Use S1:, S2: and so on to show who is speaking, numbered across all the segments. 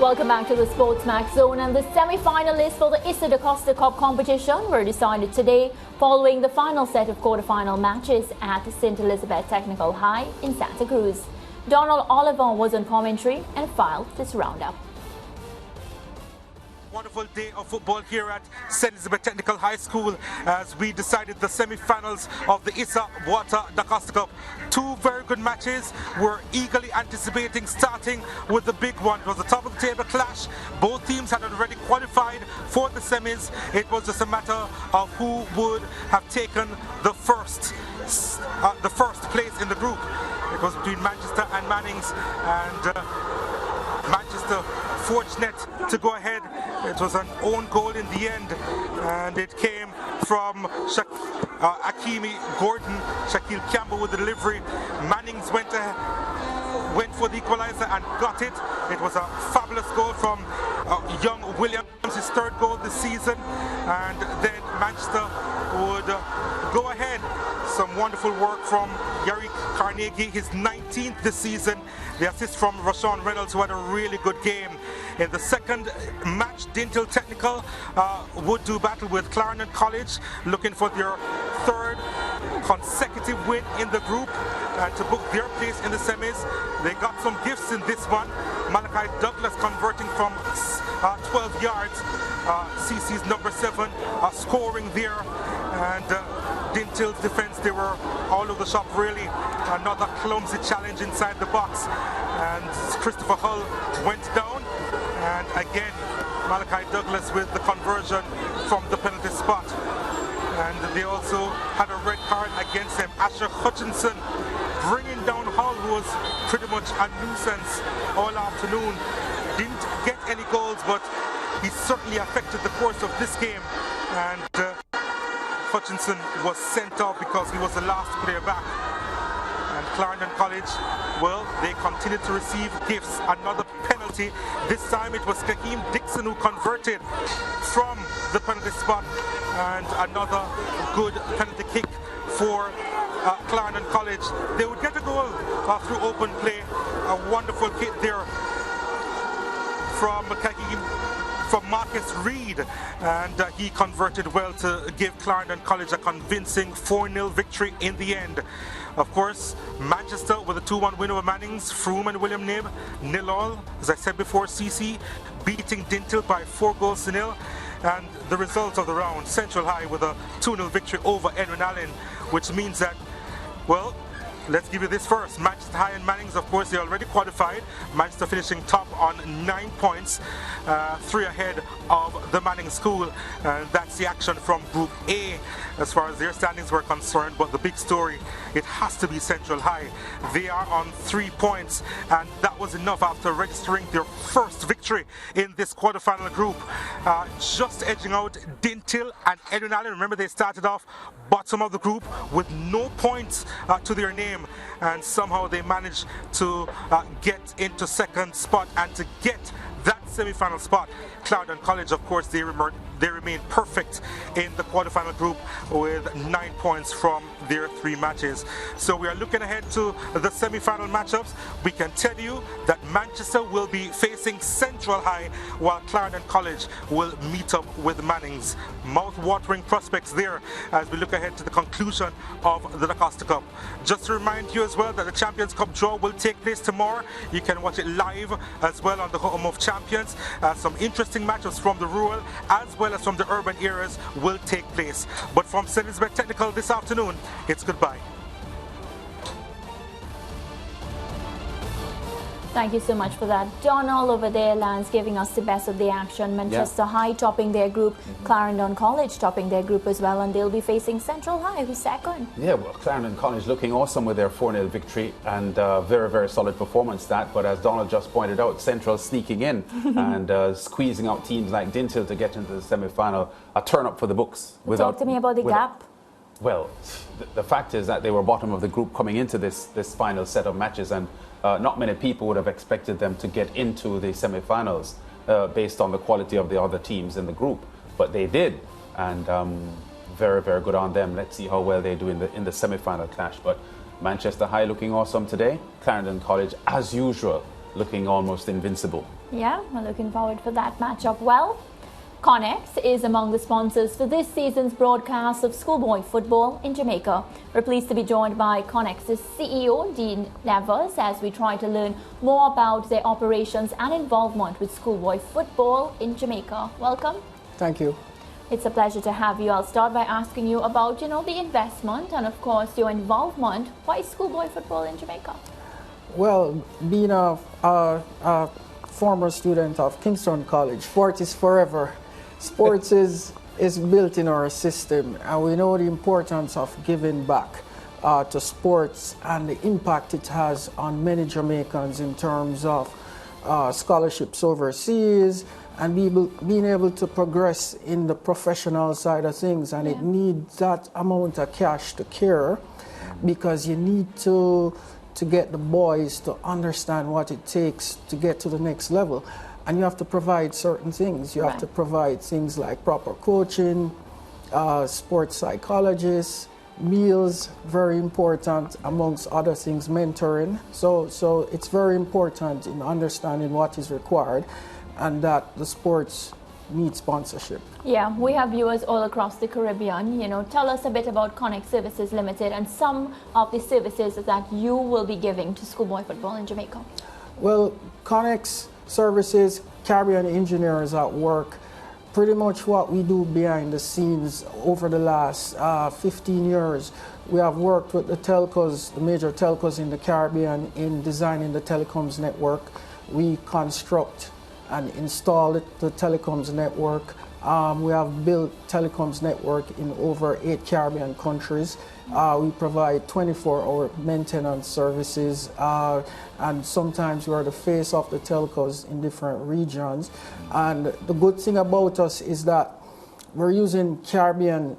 S1: Welcome back to the SportsMax Zone, and the semi-finalists for the ISSA DaCosta Cup competition were decided today following the final set of quarter-final matches at St. Elizabeth Technical High in Santa Cruz. Donald Oliver was on commentary and filed this roundup.
S2: Wonderful day of football here at St. Elizabeth Technical High School as we decided the semi-finals of the ISSA DaCosta Cup. Two very good matches. We're eagerly anticipating starting with the big one. It was a top of the table clash. Both teams had already qualified for the semis. It was just a matter of who would have taken the first place in the group. It was between Manchester and Mannings, and Manchester fortunate to go ahead. It was an own goal in the end, and it came from Akimi Gordon. Shaquille Campbell with the delivery. Mannings went for the equalizer and got it. It was a fabulous goal from young Williams, his third goal this season, and then Manchester would go ahead. Some wonderful work from Yari Carnegie, his 19th this season. The assist from Rashawn Reynolds, who had a really good game. In the second match, Dinthill Technical would do battle with Clarendon College, looking for their third consecutive win in the group and to book their place in the semis. They got some gifts in this one. Malachi Douglas converting from 12 yards. CC's number 7 scoring there, and Dinthill's defense, they were all over the shop really. Another clumsy challenge inside the box, and Christopher Hull went down, and again Malachi Douglas with the conversion from the penalty spot. And they also had a red card against him. Asher Hutchinson bringing down Hull, who was pretty much a nuisance all afternoon. Didn't get any goals, but he certainly affected the course of this game, and Hutchinson was sent off because he was the last player back. And Clarendon College, well, they continued to receive gifts. Another penalty. This time it was Kaheem Dixon who converted from the penalty spot, and another good penalty kick for Clarendon College. They would get a goal through open play. A wonderful kick there from Marcus Reed, and he converted well to give Clarendon College a convincing 4-0 victory in the end. Of course, Manchester with a 2-1 win over Mannings. Froome and William Knibb 0-0. As I said before, CC beating Dinthill by 4-0. And the result of the round, Central High with a 2-0 victory over Edwin Allen, which means that, well, let's give you this first. Manchester High and Mannings, of course, they already qualified. Manchester finishing top on 9 points, 3 ahead of the Manning School. That's the action from Group A as far as their standings were concerned. But the big story, it has to be Central High. They are on 3 points, and that was enough after registering their first victory in this quarterfinal group. Just edging out Dinthill and Edwin Allen. Remember, they started off bottom of the group with no points to their name, and somehow they managed to get into second spot and to get that semi-final spot. Clarendon College, of course, they remain perfect in the quarterfinal group with 9 points from their 3 matches. So we are looking ahead to the semi-final matchups. We can tell you that Manchester will be facing Central High, while Clarendon College will meet up with Mannings. Mouth-watering prospects there as we look ahead to the conclusion of the DaCosta Cup. Just to remind you as well that the Champions Cup draw will take place tomorrow. You can watch it live as well on the Home of Champions. Some interesting matchups from the rural as well as from the urban areas will take place. But from St. Elizabeth Technical this afternoon, it's goodbye.
S1: Thank you so much for that. Donald over there, Lance, giving us the best of the action. Manchester High topping their group, Clarendon College topping their group as well, and they'll be facing Central High, who's second. Yeah, well, Clarendon College looking awesome with their 4-0 victory, and very, very solid performance that. But as Donald just pointed out, Central sneaking in and squeezing out teams like Dinthill to get into the semi-final. A turn up for the books. Talk to me about the gap. Well, the fact is that they were bottom of the group coming into this final set of matches, and not many people would have expected them to get into the semi-finals based on the quality of the other teams in the group. But they did, and very, very good on them. Let's see how well they do in the semi-final clash. But Manchester High looking awesome today. Clarendon College, as usual,
S3: looking almost invincible.
S1: Yeah, we're looking forward for that matchup. Well, Konnex is among the sponsors for this season's broadcast of schoolboy football in Jamaica. We're pleased to be joined by Konnex's CEO, Dean Nevers, as we try to learn more about their operations and involvement with schoolboy football in Jamaica. Welcome.
S4: Thank you.
S1: It's a pleasure to have you. I'll start by asking you about, the investment and, of course, your involvement. Why schoolboy football in Jamaica?
S4: Well, being a former student of Kingston College, sport is forever. Sports is built in our system, and we know the importance of giving back to sports and the impact it has on many Jamaicans in terms of scholarships overseas and being able to progress in the professional side of things. And it needs that amount of cash to care, because you need to get the boys to understand what it takes to get to the next level. And you have to provide certain things. You have to provide things like proper coaching, sports psychologists, meals, very important, amongst other things, mentoring. So it's very important in understanding what is required and that the sports need sponsorship.
S1: Yeah, we have viewers all across the Caribbean. Tell us a bit about Konnex Services Limited and some of the services that you will be giving to schoolboy football in Jamaica.
S4: Well, Konnex Services, Caribbean engineers at work. Pretty much what we do behind the scenes over the last 15 years. We have worked with the telcos, the major telcos in the Caribbean, in designing the telecoms network. We construct and install the telecoms network. We have built telecoms network in over 8 Caribbean countries. We provide 24-hour maintenance services, and sometimes we are the face of the telcos in different regions. And the good thing about us is that we're using Caribbean's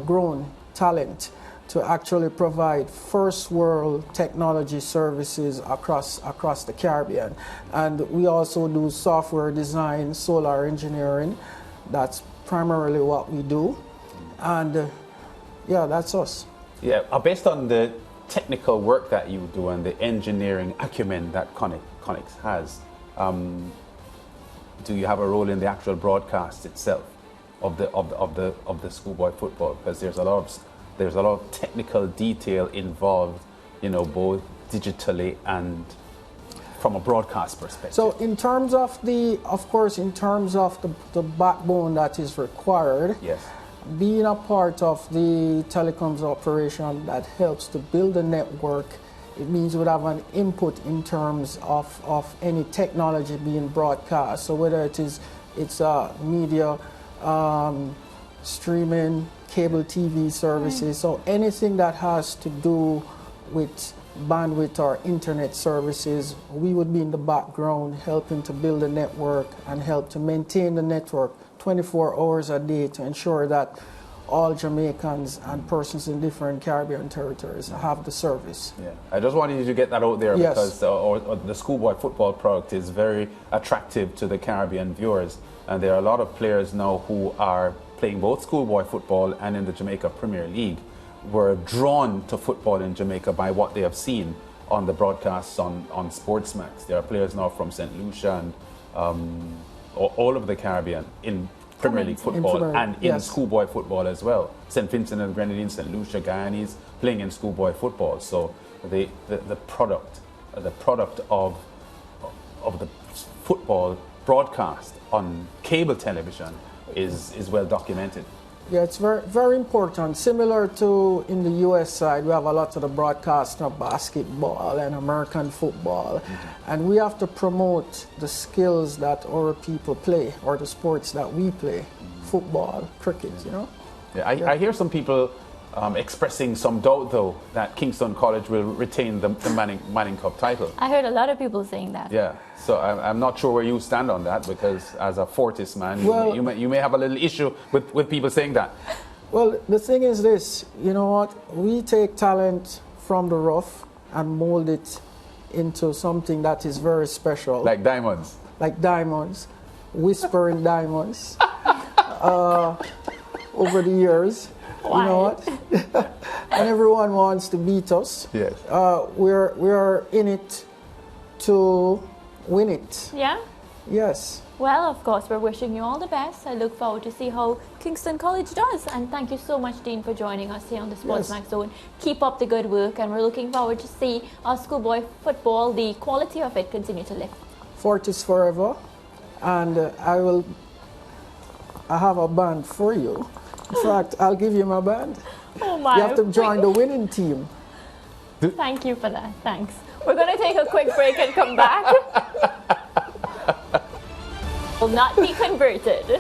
S4: grown talent to actually provide first world technology services across the Caribbean. And we also do software design, solar engineering. That's primarily what we do. And yeah, that's us.
S3: Yeah, based on the technical work that you do and the engineering acumen that Konnex has, do you have a role in the actual broadcast itself of the schoolboy football? Because there's a lot of technical detail involved, both digitally and from a broadcast perspective.
S4: So in terms of the backbone that is required,
S3: yes,
S4: being a part of the telecoms operation that helps to build a network, it means we'd have an input in terms of any technology being broadcast. So whether it's media, streaming, cable TV services, so anything that has to do with bandwidth or internet services, we would be in the background helping to build a network and help to maintain the network 24 hours a day to ensure that all Jamaicans and persons in different Caribbean territories have the service.
S3: Yeah, I just wanted you to get that out there,
S4: yes,
S3: because the schoolboy football product is very attractive to the Caribbean viewers, and there are a lot of players now who are playing both schoolboy football and in the Jamaica Premier League were drawn to football in Jamaica by what they have seen on the broadcasts on SportsMax. There are players now from St. Lucia and all over the Caribbean in Premier League football and in schoolboy football as well. St. Vincent and Grenadines, St. Lucia, Guyanese playing in schoolboy football. So the product of the football broadcast on cable television is well documented.
S4: Yeah, it's very, very important. Similar to in the US side, we have a lot of the broadcast of basketball and American football. Mm-hmm. And we have to promote the skills that our people play, or the sports that we play, football, cricket,
S3: Yeah, I hear some people expressing some doubt, though, that Kingston College will retain the Manning Cup title.
S1: I heard a lot of people saying that.
S3: Yeah, so I'm not sure where you stand on that, because as a Fortis man,
S4: well,
S3: you may have a little issue with people saying that.
S4: Well, the thing is this, you know what? We take talent from the rough and mold it into something that is very special.
S3: Like diamonds.
S4: Like diamonds, whispering diamonds. Over the years.
S1: Why?
S4: You know what? And everyone wants to beat us.
S3: Yes.
S4: We're in it to win it.
S1: Yeah?
S4: Yes.
S1: Well, of course, we're wishing you all the best. I look forward to see how Kingston College does. And thank you so much, Dean, for joining us here on the SportsMax Zone. Keep up the good work, and we're looking forward to see our schoolboy football, the quality of it, continue to lift.
S4: Fort is forever, and I have a band for you. In fact, I'll give you my band.
S1: Oh my.
S4: You have to join the winning team.
S1: Thank you for that. Thanks. We're going to take a quick break and come back. Will not be converted.